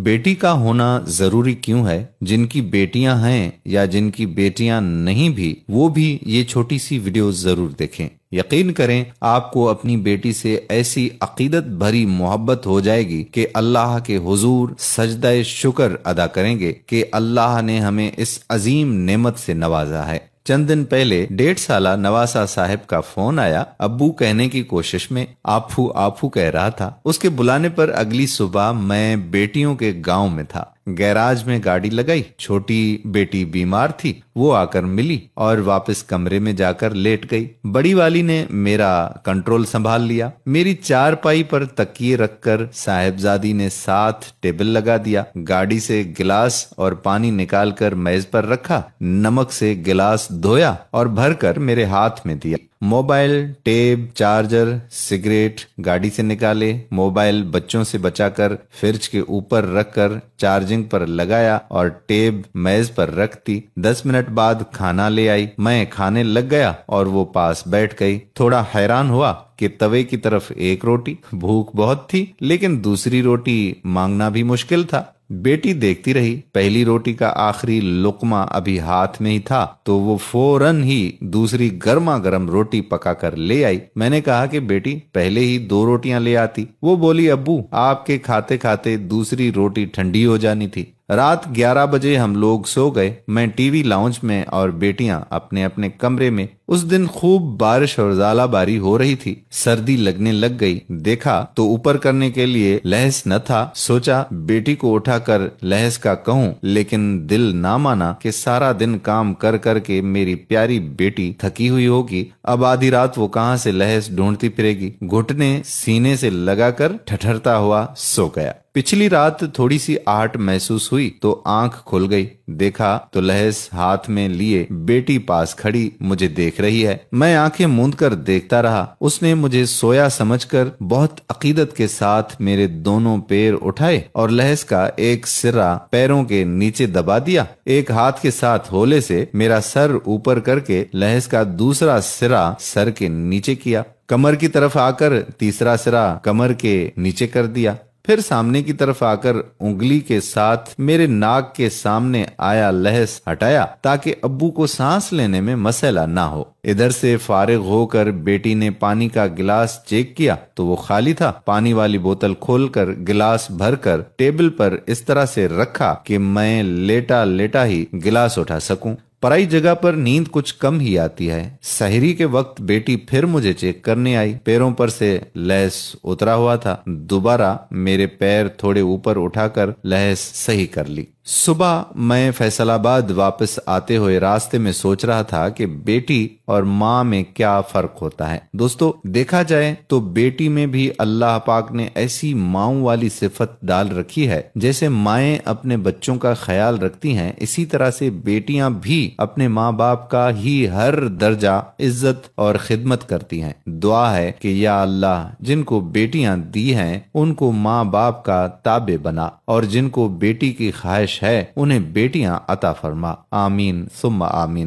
बेटी का होना जरूरी क्यों है? जिनकी बेटियां हैं या जिनकी बेटियां नहीं भी, वो भी ये छोटी सी वीडियो जरूर देखें। यकीन करें, आपको अपनी बेटी से ऐसी अकीदत भरी मोहब्बत हो जाएगी कि अल्लाह के हुजूर सजदा शुक्र अदा करेंगे कि अल्लाह ने हमें इस अजीम नेमत से नवाजा है। चंद दिन पहले 1.5 साला नवासा साहब का फोन आया। अब्बू कहने की कोशिश में आफू आफू कह रहा था। उसके बुलाने पर अगली सुबह मैं बेटियों के गांव में था। गैराज में गाड़ी लगाई। छोटी बेटी बीमार थी, वो आकर मिली और वापस कमरे में जाकर लेट गई। बड़ी वाली ने मेरा कंट्रोल संभाल लिया। मेरी चारपाई पर तकिए रखकर साहिबजादी ने साथ टेबल लगा दिया। गाड़ी से गिलास और पानी निकालकर मेज पर रखा। नमक से गिलास धोया और भरकर मेरे हाथ में दिया। मोबाइल, टेप, चार्जर, सिगरेट गाड़ी से निकाले। मोबाइल बच्चों से बचाकर फ्रिज के ऊपर रखकर चार्जिंग पर लगाया और टेप मेज पर रख दी। 10 मिनट बाद खाना ले आई। मैं खाने लग गया और वो पास बैठ गई। थोड़ा हैरान हुआ कि तवे की तरफ एक रोटी। भूख बहुत थी लेकिन दूसरी रोटी मांगना भी मुश्किल था। बेटी देखती रही। पहली रोटी का आखिरी लुकमा अभी हाथ में ही था तो वो फौरन ही दूसरी गर्मा गर्म रोटी पकाकर ले आई। मैंने कहा कि बेटी पहले ही 2 रोटियां ले आती। वो बोली, अब्बू आपके खाते खाते दूसरी रोटी ठंडी हो जानी थी। रात 11 बजे हम लोग सो गए। मैं टीवी लाउंज में और बेटियां अपने अपने कमरे में। उस दिन खूब बारिश और ज़ालाबारी हो रही थी। सर्दी लगने लग गई। देखा तो ऊपर करने के लिए लहस न था। सोचा बेटी को उठाकर लहस का कहूं, लेकिन दिल ना माना कि सारा दिन काम कर कर के मेरी प्यारी बेटी थकी हुई होगी। अब आधी रात वो कहां से लहस ढूंढती फिरेगी। घुटने सीने से लगाकर ठठरता हुआ सो गया। पिछली रात थोड़ी सी आहट महसूस हुई तो आंख खुल गई। देखा तो लहस हाथ में लिए बेटी पास खड़ी मुझे देख रही है। मैं आंखें मूंद कर देखता रहा। उसने मुझे सोया समझकर बहुत अकीदत के साथ मेरे दोनों पैर उठाए और लहस का एक सिरा पैरों के नीचे दबा दिया। एक हाथ के साथ होले से मेरा सर ऊपर करके लहस का दूसरा सिरा सर के नीचे किया। कमर की तरफ आकर तीसरा सिरा कमर के नीचे कर दिया। फिर सामने की तरफ आकर उंगली के साथ मेरे नाक के सामने आया लहस हटाया ताकि अब्बू को सांस लेने में मसला ना हो। इधर से फारिग होकर बेटी ने पानी का गिलास चेक किया तो वो खाली था। पानी वाली बोतल खोलकर गिलास भरकर टेबल पर इस तरह से रखा कि मैं लेटा लेटा ही गिलास उठा सकूं। पराई जगह पर नींद कुछ कम ही आती है। सहरी के वक्त बेटी फिर मुझे चेक करने आई। पैरों पर से लहस उतरा हुआ था। दोबारा मेरे पैर थोड़े ऊपर उठाकर लहस सही कर ली। सुबह मैं फैसलाबाद वापस आते हुए रास्ते में सोच रहा था कि बेटी और माँ में क्या फर्क होता है। दोस्तों, देखा जाए तो बेटी में भी अल्लाह पाक ने ऐसी माँओं वाली सिफत डाल रखी है। जैसे माएँ अपने बच्चों का ख्याल रखती हैं, इसी तरह से बेटियां भी अपने माँ बाप का ही हर दर्जा इज्जत और खिदमत करती हैं। दुआ है कि या अल्लाह, जिनको बेटियां दी हैं उनको माँ बाप का ताबे बना और जिनको बेटी की ख्वाहिश है उन्हें बेटियां अता फरमा। आमीन सुम्मा आमीन।